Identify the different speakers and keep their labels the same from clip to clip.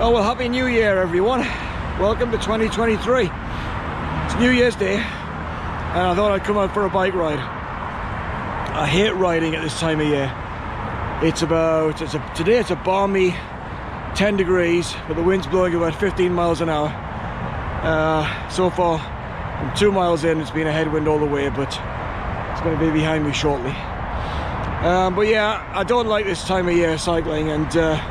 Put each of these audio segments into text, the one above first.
Speaker 1: Oh well, Happy New Year everyone. Welcome to 2023. It's New Year's Day and I thought I'd come out for a bike ride. I hate riding at this time of year. Today it's a balmy 10 degrees, but the wind's blowing about 15 miles an hour. So far, I'm 2 miles in, it's been a headwind all the way, but it's going to be behind me shortly. But yeah, I don't like this time of year cycling, and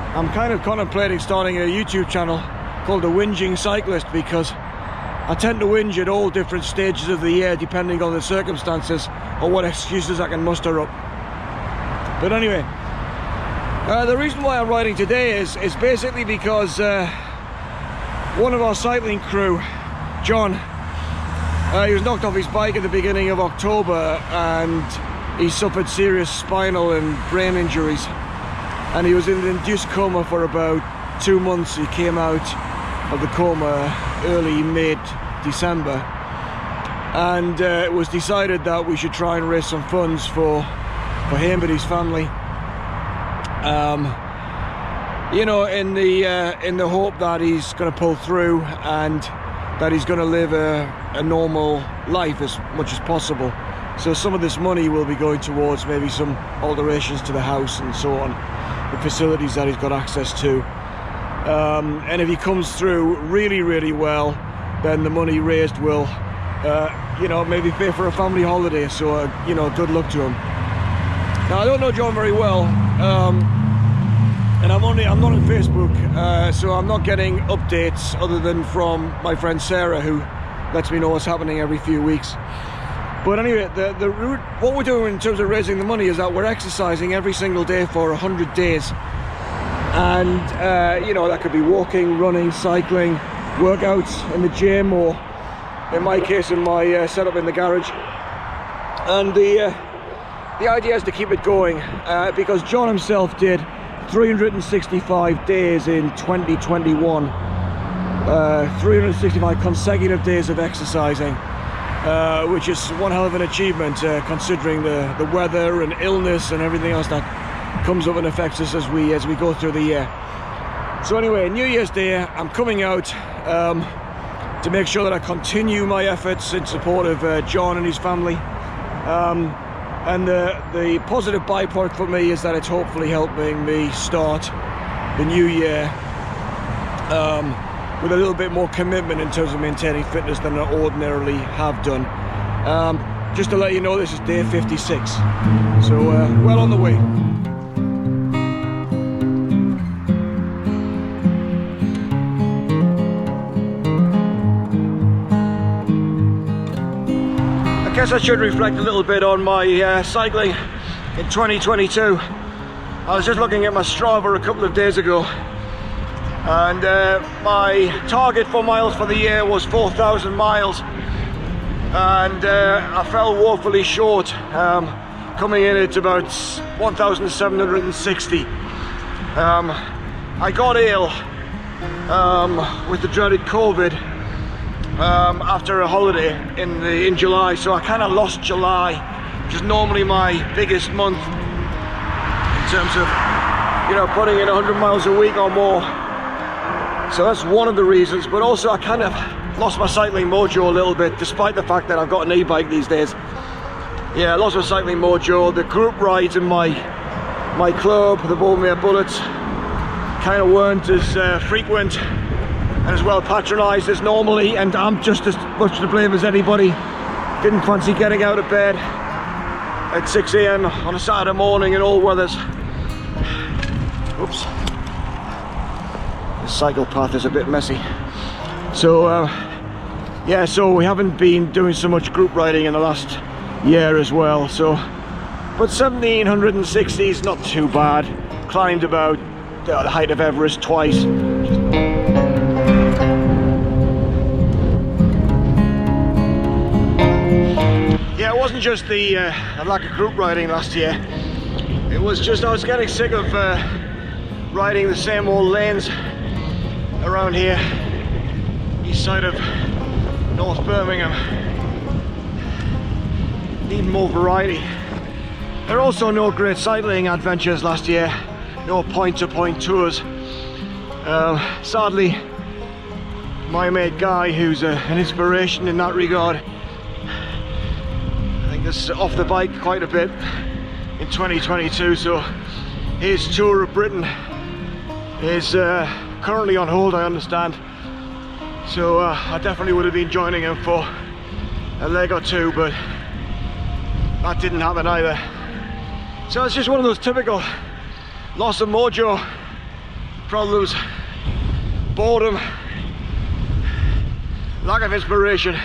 Speaker 1: I'm kind of contemplating starting a YouTube channel called the Whinging Cyclist, because I tend to whinge at all different stages of the year depending on the circumstances or what excuses I can muster up. But anyway, the reason why I'm riding today is basically because one of our cycling crew, John, he was knocked off his bike at the beginning of October and he suffered serious spinal and brain injuries, and he was in an induced coma for about 2 months. He came out of the coma early mid-December, and it was decided that we should try and raise some funds for him and his family, you know, in the hope that he's going to pull through and that he's going to live a normal life as much as possible. So some of this money will be going towards maybe some alterations to the house and so on, the facilities that he's got access to. And if he comes through really well, then the money raised will, you know, maybe pay for a family holiday. So, you know, good luck to him. Now, I don't know John very well, and I'm not on Facebook, so I'm not getting updates other than from my friend Sarah, who lets me know what's happening every few weeks. But anyway, what we're doing in terms of raising the money is that we're exercising every single day for 100 days. And, you know, that could be walking, running, cycling, workouts in the gym, or in my case, in my setup in the garage. And the idea is to keep it going, because John himself did 365 days in 2021, 365 consecutive days of exercising. Which is one hell of an achievement, considering the weather and illness and everything else that comes up and affects us as we go through the year. So anyway, New Year's Day, I'm coming out to make sure that I continue my efforts in support of John and his family. And the positive byproduct for me is that it's hopefully helping me start the new year with a little bit more commitment in terms of maintaining fitness than I ordinarily have done. Just to let you know, this is day 56, so well on the way. I guess I should reflect a little bit on my cycling in 2022. I was just looking at my Strava a couple of days ago, and my target for miles for the year was 4,000 miles, and I fell woefully short, coming in at about 1,760. I got ill with the dreaded COVID after a holiday in July, so I kind of lost July, which is normally my biggest month in terms of, you know, putting in 100 miles a week or more. So that's one of the reasons, but also I kind of lost my cycling mojo a little bit, despite the fact that I've got an e-bike these days. Yeah, I lost my cycling mojo. The group rides in my club, the Bouldermere Bullets, kind of weren't as frequent and as well patronised as normally, and I'm just as much to blame as anybody. Didn't fancy getting out of bed at 6 AM on a Saturday morning in all weathers. Oops. Cycle path is a bit messy, so yeah, so we haven't been doing so much group riding in the last year as well, so but 1,760 is not too bad. Climbed about the height of Everest twice. Yeah, it wasn't just the lack of group riding last year, it was just I was getting sick of riding the same old lanes around here, east side of North Birmingham. Need more variety. There are also no great cycling adventures last year, no point-to-point tours. Sadly, my mate Guy, who's an inspiration in that regard, I think is off the bike quite a bit in 2022, so his tour of Britain is currently on hold, I understand. So I definitely would have been joining him for a leg or two, but that didn't happen either. So it's just one of those typical loss of mojo problems, boredom, lack of inspiration.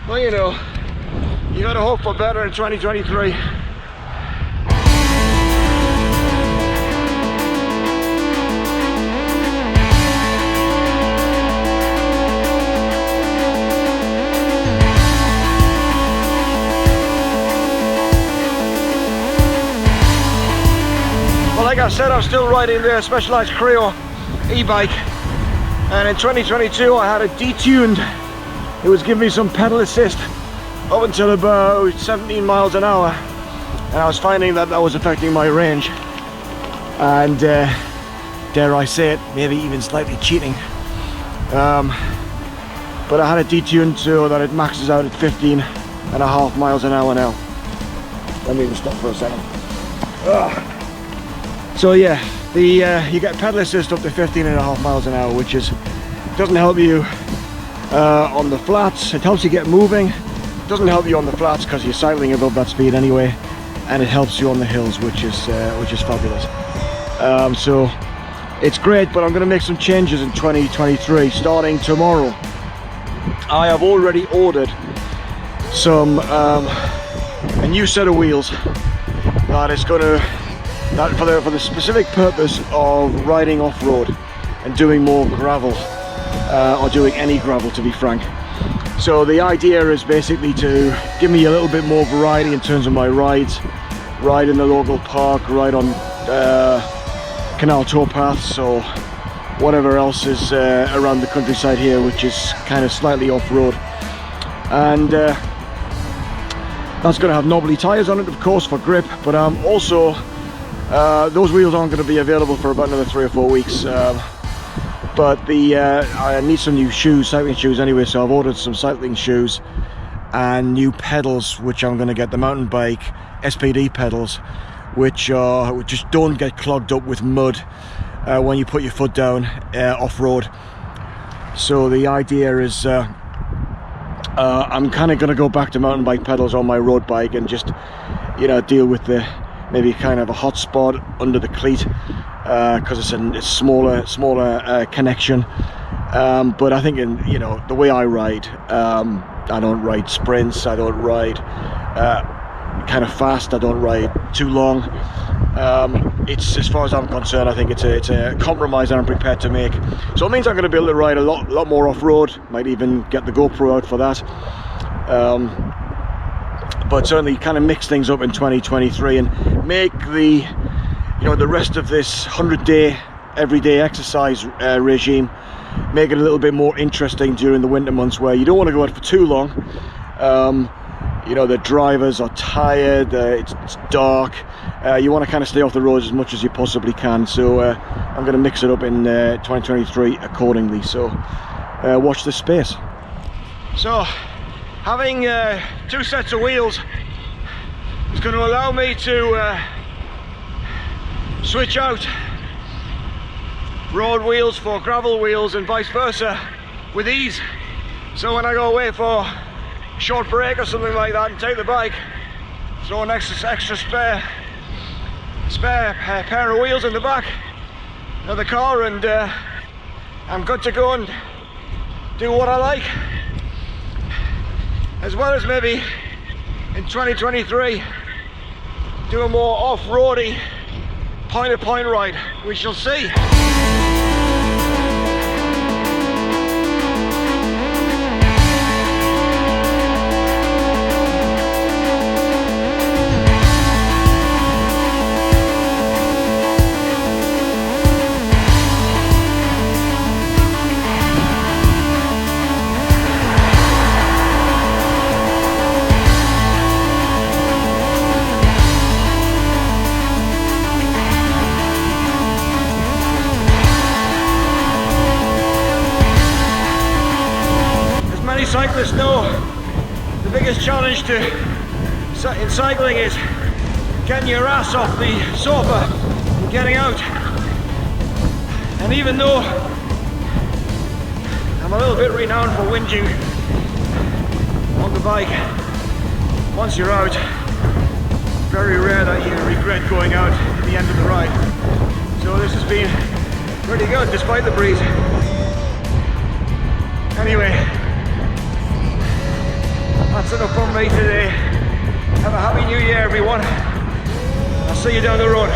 Speaker 1: Well, you know, you gotta hope for better in 2023. Like I said, I'm still riding the Specialized Creo e-bike, and in 2022 I had it detuned. It was giving me some pedal assist up until about 17 miles an hour, and I was finding that that was affecting my range, and dare I say it, maybe even slightly cheating. But I had it detuned so that it maxes out at 15.5 miles an hour now. Let me just stop for a second. So yeah, you get pedal assist up to 15.5 miles an hour, which doesn't help you on the flats. It helps you get moving. It doesn't help you on the flats because you're cycling above that speed anyway, and it helps you on the hills, which is fabulous. So it's great, but I'm going to make some changes in 2023 starting tomorrow. I have already ordered some a new set of wheels that is going to for the specific purpose of riding off-road and doing more gravel, or doing any gravel, to be frank. So the idea is basically to give me a little bit more variety in terms of my rides. Ride in the local park, ride on canal towpaths, or whatever else is around the countryside here, which is kind of slightly off-road. And that's going to have knobbly tyres on it, of course, for grip, but also those wheels aren't going to be available for about another 3 or 4 weeks, but I need some new shoes, cycling shoes anyway, so I've ordered some cycling shoes and new pedals, which I'm going to get, the mountain bike SPD pedals, which just don't get clogged up with mud when you put your foot down off-road. So the idea is I'm kind of going to go back to mountain bike pedals on my road bike and just, you know, deal with the maybe kind of a hot spot under the cleat, because it's a smaller connection. But I think, you know, the way I ride, I don't ride sprints, I don't ride kind of fast, I don't ride too long. It's, as far as I'm concerned, I think it's a compromise that I'm prepared to make. So it means I'm going to be able to ride a lot more off-road. Might even get the GoPro out for that. But certainly kind of mix things up in 2023 and make the rest of this 100-day everyday exercise regime, make it a little bit more interesting during the winter months, where you don't want to go out for too long. You know, the drivers are tired, it's dark, you want to kind of stay off the roads as much as you possibly can. So I'm going to mix it up in 2023 accordingly, so watch this space. So having 2 sets of wheels is going to allow me to switch out road wheels for gravel wheels and vice versa with ease. So when I go away for a short break or something like that and take the bike, throw an extra spare pair of wheels in the back of the car, and I'm good to go and do what I like. As well as maybe in 2023 do a more off-roady point-to-point ride. We shall see. cyclists know, the biggest challenge in cycling is getting your ass off the sofa and getting out. And even though I'm a little bit renowned for whinging on the bike, once you're out, very rare that you regret going out at the end of the ride. So this has been pretty good despite the breeze. Anyway, that's enough from me today. Have a happy new year, everyone. I'll see you down the road.